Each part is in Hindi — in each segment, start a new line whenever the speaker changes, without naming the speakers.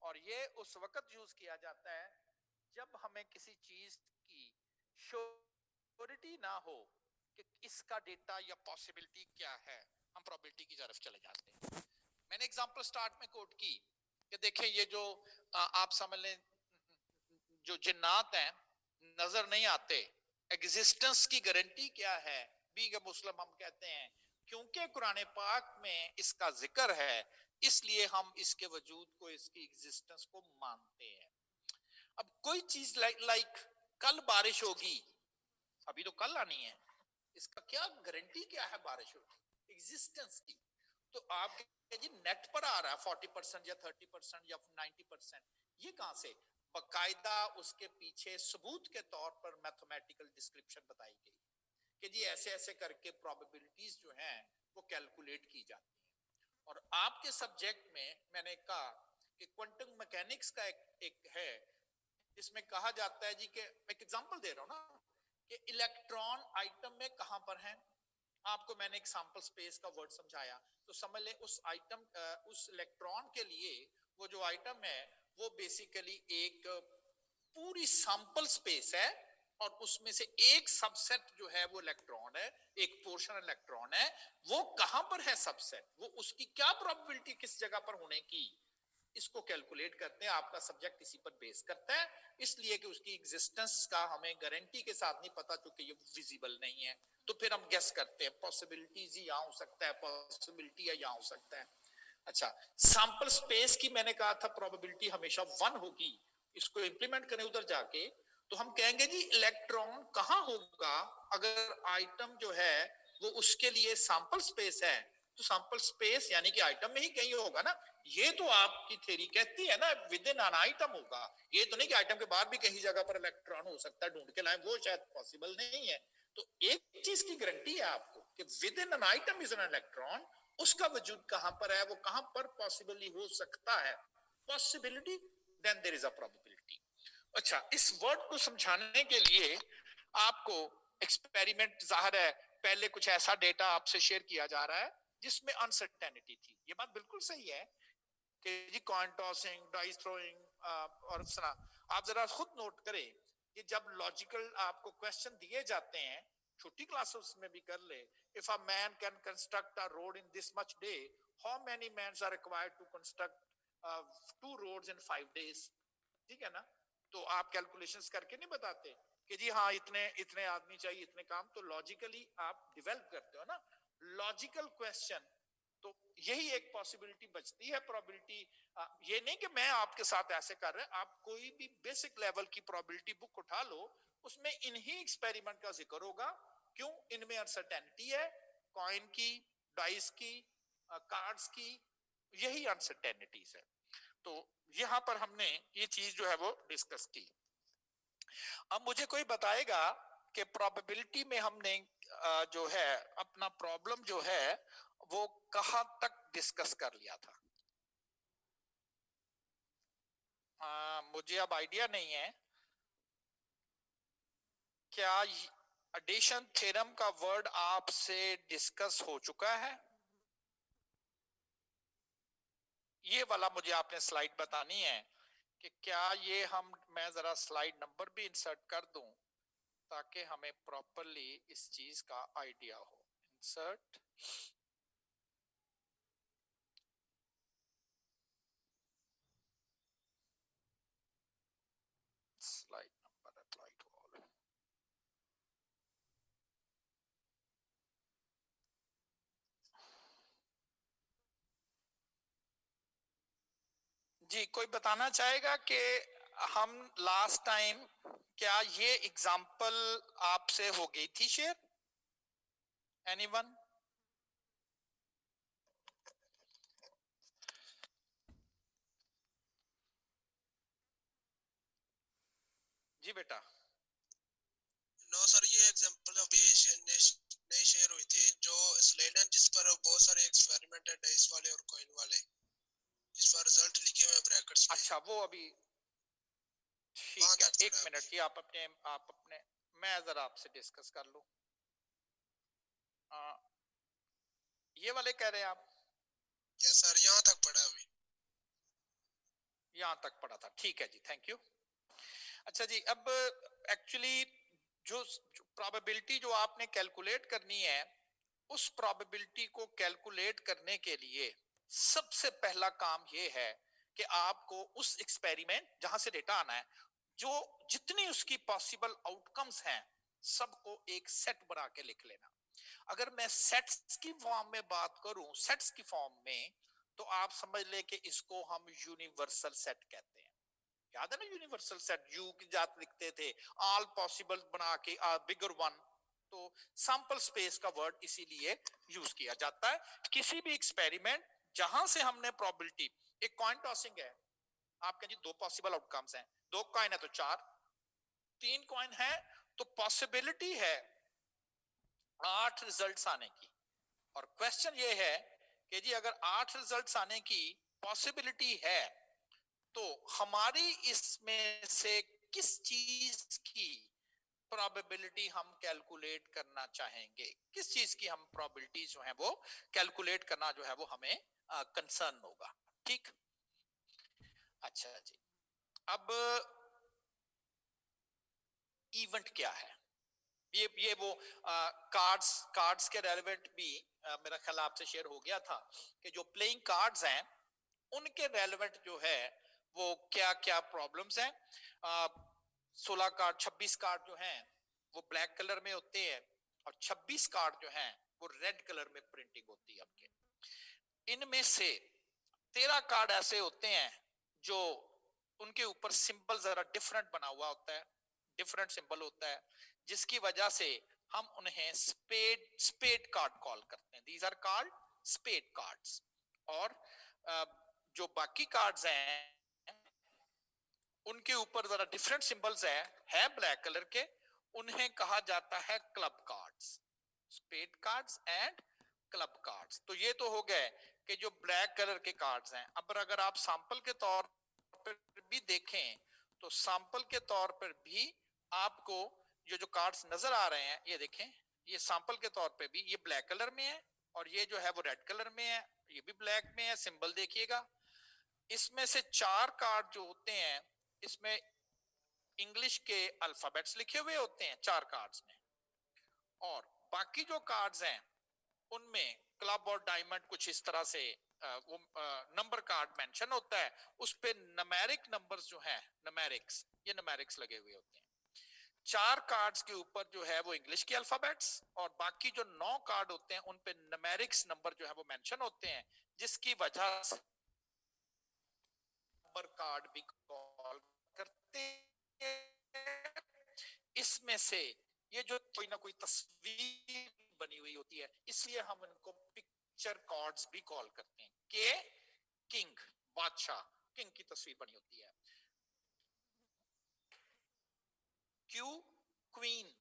और ये उस वक्त यूज किया जाता है जब हमें किसी चीज की श्योरिटी ना हो कि इसका डेटा या पॉसिबिलिटी क्या है, हम प्रोबेबिलिटी की तरफ चले जाते हैं। मैंने एग्जांपल स्टार्ट में कोट की कि देखें ये जो आप समझ लें जो जिन्नात हैं नजर नहीं आते, एग्जिस्टेंस की गारंटी क्या है, बीइंग अ मुस्लिम हम कहते हैं क्योंकि कुरान पाक में इसका जिक्र है इसलिए हम इसके वजूद को, इसकी एग्जिस्टेंस को मानते हैं। अब कोई चीज लाइक कल बारिश होगी, अभी तो कल आनी है, इसका क्या गारंटी क्या है बारिश होगी एग्जिस्टेंस की? तो आप जी नेट पर आ रहा है 40% या 30% या 90%, ये कहां से? बकायदा उसके पीछे सबूत के तौर पर मैथमेटिकल डिस्क्रिप्शन बताई गई कि जी ऐसे ऐसे करके प्रोबेबिलिटीज जो हैं वो कैलकुलेट की जाती है। और आपके सब्जेक्ट में मैंने कहा कि क्वांटम मैकेनिक्स का एक है जिसमें कहा जाता है जी कि एक एग्जांपल दे रहा हूं ना कि इलेक्ट्रॉन आइटम में कहां पर है। आपको मैंने एक सैंपल स्पेस का वर्ड समझाया तो समझ ले उस आइटम उस इलेक्ट्रॉन के लिए वो जो आइटम है वो बेसिकली एक पूरी सैंपल स्पेस है और उसमें से एक सबसेट जो है वो इलेक्ट्रॉन है, एक पोर्शन इलेक्ट्रॉन है। वो कहां पर है सबसेट, वो उसकी क्या प्रोबेबिलिटी किस जगह पर होने की, इसको कैलकुलेट करते हैं। आपका सब्जेक्ट इसी पर बेस करता है, इसलिए कि उसकी एग्जिस्टेंस का हमें गारंटी के साथ नहीं पता क्योंकि ये विजिबल नहीं है। तो फिर हम गेस करते हैं पॉसिबिलिटीज ही यहां हो सकता है, पॉसिबिलिटी है यहां हो सकता है। अच्छा, सैंपल स्पेस की मैंने कहा था प्रोबेबिलिटी हमेशा 1 होगी। इसको इंप्लीमेंट करें उधर जाके तो हम कहेंगे जी इलेक्ट्रॉन कहां होगा अगर आइटम जो है वो उसके लिए सैंपल स्पेस है, तो सैंपल स्पेस यानी कि आइटम में ही कहीं होगा ना। ये तो आपकी थ्योरी कहती है ना विद इन एन आइटम होगा, ये तो नहीं कि आइटम के बाहर भी कहीं जगह पर इलेक्ट्रॉन हो सकता है, ढूंढ के लाए, वो शायद पॉसिबल नहीं है। तो एक चीज की गारंटी है आपको कि with in an item is an electron, उसका वजूद कहां पर है, वो कहां पर पॉसिबली हो सकता है, possibility, then there is a probability. अच्छा, इस वर्ड को समझाने के लिए आपको एक्सपेरिमेंट, जाहिर है पहले कुछ ऐसा डेटा आपसे शेयर किया जा रहा है जिसमें अनसर्टेनिटी थी। ये बात बिल्कुल सही है कि G coin tossing, dice throwing और इस तरह आप जरा खुद नोट करें कि जब लॉजिकल आपको क्वेश्चन दिए जाते हैं, छोटी क्लासेस में भी कर ले, if a man can construct a road in this much day, how many mans are required to construct 2 roads in 5 days? ठीक है ना? तो आप कैलकुलेशंस करके नहीं बताते कि जी हाँ इतने इतने आदमी चाहिए, इतने काम, तो लॉजिकली आप डिवेल्प करते हो ना लॉजिकल क्वेश्चन। तो यही एक पॉसिबिलिटी बचती है प्रोबेबिलिटी। ये नहीं कि मैं आपके साथ ऐसे कर रहा, आप कोई भी बेसिक लेवल की प्रोबेबिलिटी बुक उठा लो, उसमें इन्हीं एक्सपेरिमेंट का जिक्र होगा। क्यों? इनमें अनसर्टेनिटी है, कॉइन की, डाइस की, कार्ड्स की, यही अनसर्टेनिटीज है। तो यहां पर हमने ये चीज जो है वो डिस्कस की। अब मुझे कोई बताएगा कि प्रोबेबिलिटी में हमने जो है अपना प्रॉब्लम जो है वो कहां तक डिस्कस कर लिया था। मुझे अब आइडिया नहीं है क्या एडिशन थ्योरम का वर्ड आपसे डिस्कस हो चुका है। ये वाला मुझे आपने स्लाइड बतानी है कि क्या ये हम, मैं जरा स्लाइड नंबर भी इंसर्ट कर दूं ताकि हमें प्रॉपरली इस चीज का आइडिया हो। Insert slide number apply to all. जी, कोई बताना चाहेगा कि हम लास्ट टाइम क्या ये एग्जांपल आपसे हो गई थी शेयर? एनीवन? जी बेटा।
नो सर, ये एग्जांपल अभी नई शेयर हुई थी जो स्लाइड है जिस पर बहुत सारे एक्सपेरिमेंट है डाइस वाले और कॉइन वाले, जिस पर रिजल्ट लिखे हुए हैं ब्रैकेट्स में।
अच्छा, वो अभी ठीक है, एक मिनट जी, आप अपने मैं जरा आपसे डिस्कस कर लूं। ये वाले कह रहे हैं आप?
यस सर, यहाँ तक पढ़ा अभी।
यहां तक पढ़ा था, ठीक है जी, थैंक यू। अच्छा जी, अब एक्चुअली जो प्रोबेबिलिटी जो आपने कैलकुलेट करनी है, उस प्रोबेबिलिटी को कैलकुलेट करने के लिए सबसे पहला काम ये है कि आपको उस एक्सपेरिमेंट जहां से डेटा आना है, जो जितनी उसकी पॉसिबल आउटकम्स हैं, सबको एक सेट बना के लिख लेना। अगर मैं सेट्स की फॉर्म में बात करूं, सेट्स की फॉर्म में, तो आप समझ ले कि इसको हम यूनिवर्सल सेट कहते हैं। याद है ना यूनिवर्सल सेट, यू की जात लिखते थे, ऑल पॉसिबल बना के बिगर वन। तो सैंपल स्पेस का वर्ड इसीलिए यूज किया जाता है किसी भी एक्सपेरिमेंट जहां से हमने प्रोबेबिलिटी, एक कॉइन टॉसिंग है, आपके जी दो पॉसिबल आउटकम्स हैं, दो कॉइन है तो चार, तीन कॉइन है तो पॉसिबिलिटी है 8 रिजल्ट्स आने की। और क्वेश्चन ये है कि जी अगर 8 रिजल्ट्स आने की पॉसिबिलिटी है, तो हमारी इसमें से किस चीज की प्रोबेबिलिटी हम कैलकुलेट करना चाहेंगे, किस चीज की हम प्रोबेबिलिटी जो है वो कैलकुलेट करना जो है वो हमें कंसर्न होगा। ठीक, अच्छा जी, अब इवेंट क्या है, ये वो कार्ड्स के रेलेवेंट भी मेरा ख्याल आपसे शेयर हो गया था कि जो प्लेइंग कार्ड्स हैं उनके रेलेवेंट जो है वो क्या क्या प्रॉब्लम्स हैं। 16 कार्ड 26 कार्ड जो हैं वो ब्लैक कलर में होते हैं, और 26 कार्ड जो हैं वो रेड कलर में प्रिंटिंग होती है आपके। इनमें से 13 कार्ड ऐसे होते हैं जो उनके ऊपर सिंबल जरा डिफरेंट बना हुआ होता है, डिफरेंट सिंबल होता है, जिसकी वजह से हम उन्हें स्पेड कार्ड कॉल करते हैं। These are called spade cards. और जो बाकी कार्ड्स हैं उनके ऊपर जरा डिफरेंट सिंबल्स है ब्लैक कलर के, उन्हें कहा जाता है club cards, spade cards and club cards. तो ये तो हो गए कि जो ब्लैक कलर के कार्ड्स हैं। अब अगर आप सैंपल के तौर पर भी देखें, तो सैंपल के तौर पर भी आपको ये जो कार्ड्स नजर आ रहे हैं, ये देखें, ये सैंपल के तौर पे भी ये ब्लैक कलर में है, और ये जो है वो रेड कलर में है, ये भी ब्लैक में है, सिंबल देखिएगा। इसमें से 4 कार्ड जो होते हैं, इसमें इंग्लिश के अल्फाबेट्स लिखे हुए होते हैं 4 कार्ड्स में, और बाकी जो कार्ड्स हैं उनमें क्लब और डायमंड कुछ इस तरह से वो नंबर कार्ड मेंशन होता है, उस पे न्यूमेरिक नंबर्स जो हैं, न्यूमेरिक्स, ये न्यूमेरिक्स लगे हुए होते हैं। 4 कार्ड्स के ऊपर जो है वो इंग्लिश के अल्फाबेट्स, और बाकी जो 9 कार्ड होते हैं उन पे न्यूमेरिक्स नंबर जो है वो मेंशन होते हैं, जिसकी वजह से नंबर कार्ड भी कॉल करते हैं। इसमें से ये जो कोई ना कोई तस्वीर बनी हुई होती है, इसलिए हम इनको पिक्चर कार्ड्स भी कॉल करते हैं। के किंग, बादशाह, किंग की तस्वीर बनी होती है। क्यू क्वीन,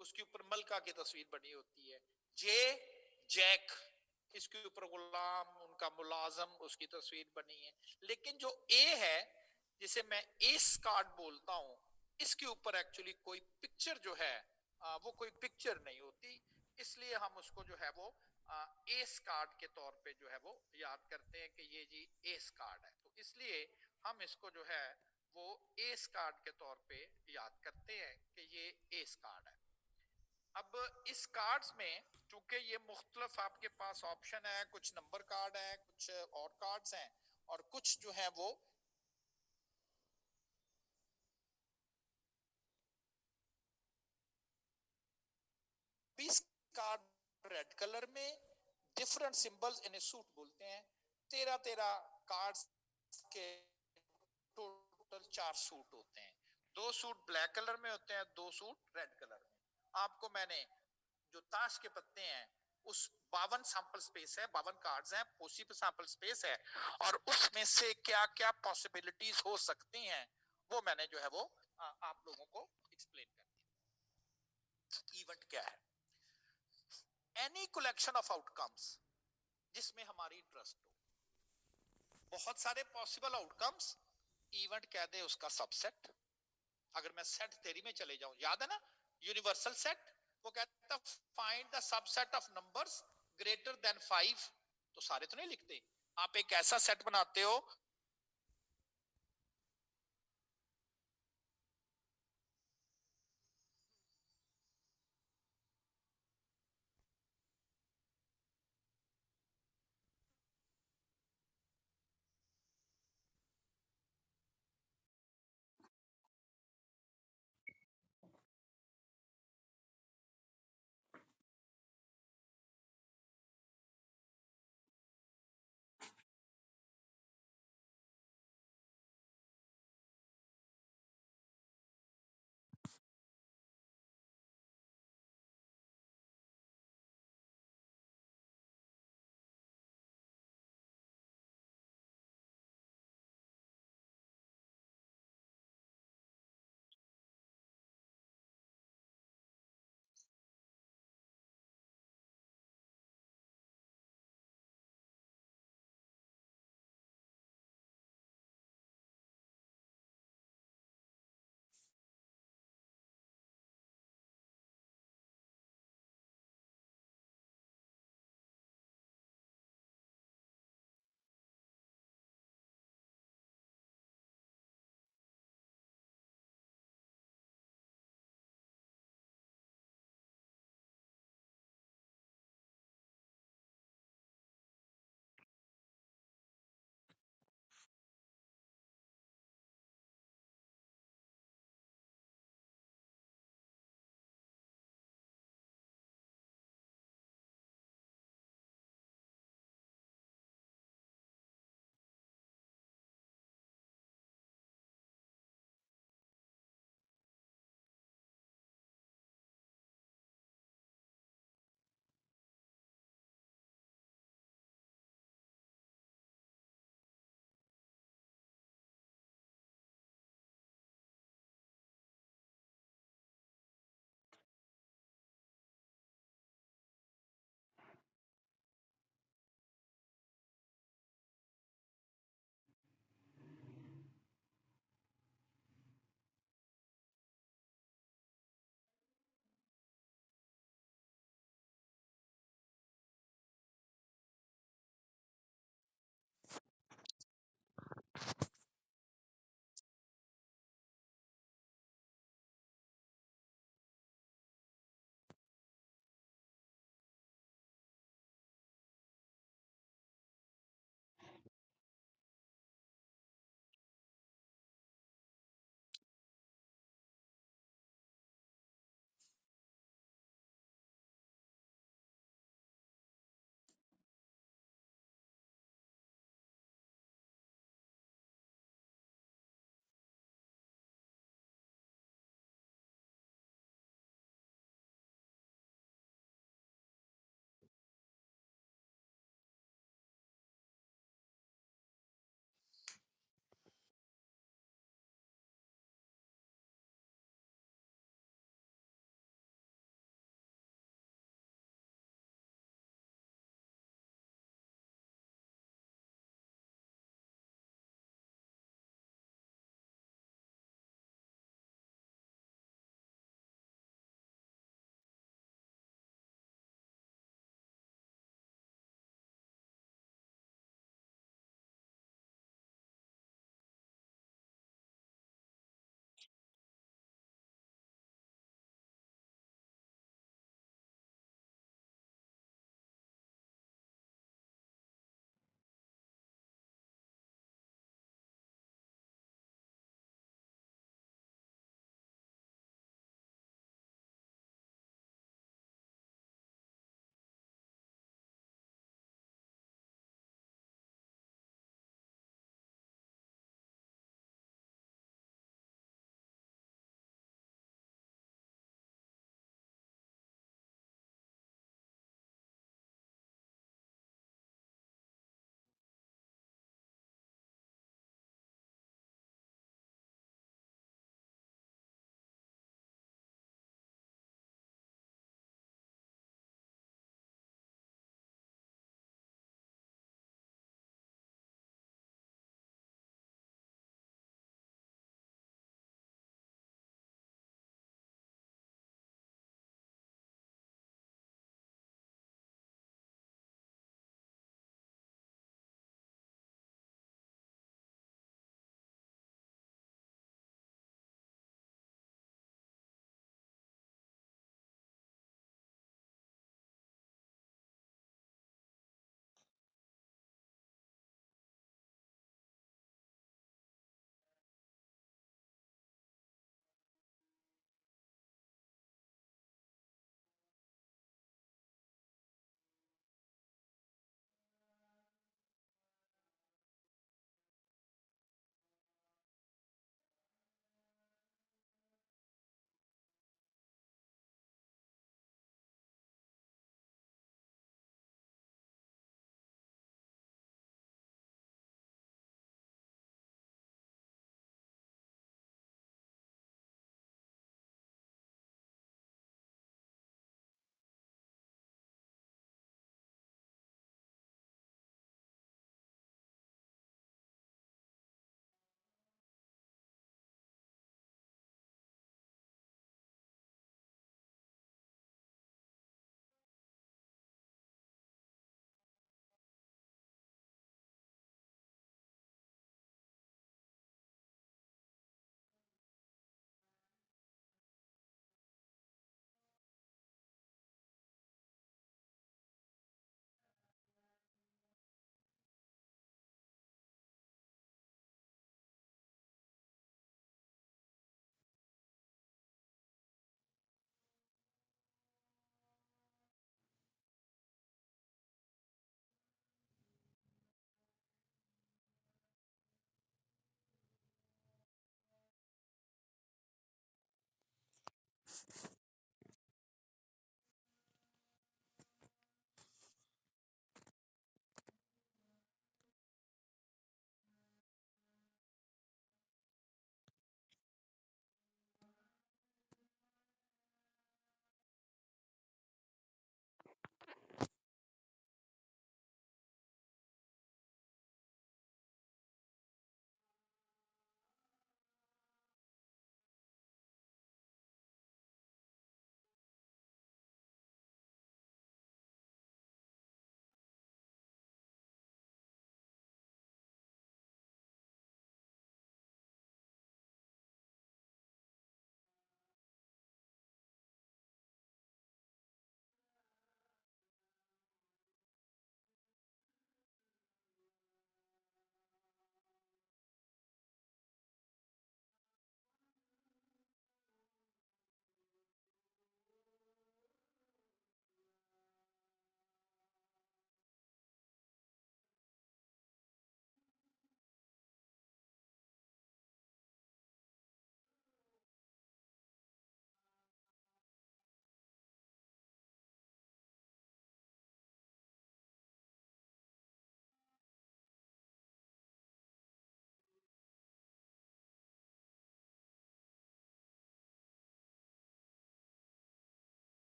उसके ऊपर मलका की तस्वीर बनी होती है। जे जैक, इसके ऊपर गुलाम, उनका मुलाजम, उसकी तस्वीर बनी है। लेकिन जो ए है, जिसे मैं एस कार्ड बोलता हूं, इसके ऊपर एक्चुअली कोई पिक्चर जो है वो कोई पिक्चर नहीं होती, इसलिए हम उसको जो है वो एस कार्ड के तौर पे जो है वो याद करते हैं कि ये जी एस कार्ड है। तो इसलिए हम इसको जो है वो एस कार्ड के तौर पे याद करते हैं कि ये एस कार्ड है। अब इस कार्ड्स में चूंकि ये मुख्तलिफ आपके पास ऑप्शन है, कुछ नंबर कार्ड है, कुछ और कार्ड्स हैं, और कुछ जो है वो कार्ड रेड कलर में, डिफरेंट सिंबल्स, इन्हें सूट बोलते हैं। 13 कार्ड्स के टोटल 4 सूट होते हैं, 2 सूट ब्लैक कलर में होते हैं, 2 सूट रेड कलर में। आपको मैंने जो ताश के पत्ते हैं, उस 52 सैंपल स्पेस है, 52 कार्ड्स हैं, उसी पे सैंपल स्पेस है, और उसमें से क्या क्या पॉसिबिलिटीज हो सकती हैं वो मैंने जो है वो आप लोगों को एक्सप्लेन कर दिया। इवेंट क्या है? एनी कलेक्शन ऑफ आउटकम्स जिसमें हमारी इंटरेस्ट हो, बहुत सारे पॉसिबल आउटकम्स, इवेंट कह दे उसका सबसेट। अगर मैं सेट थ्योरी में चले जाऊं, याद है ना यूनिवर्सल सेट, वो कहता है find the subset of numbers greater than 5। तो सारे तो नहीं लिखते, आप एक ऐसा सेट बनाते हो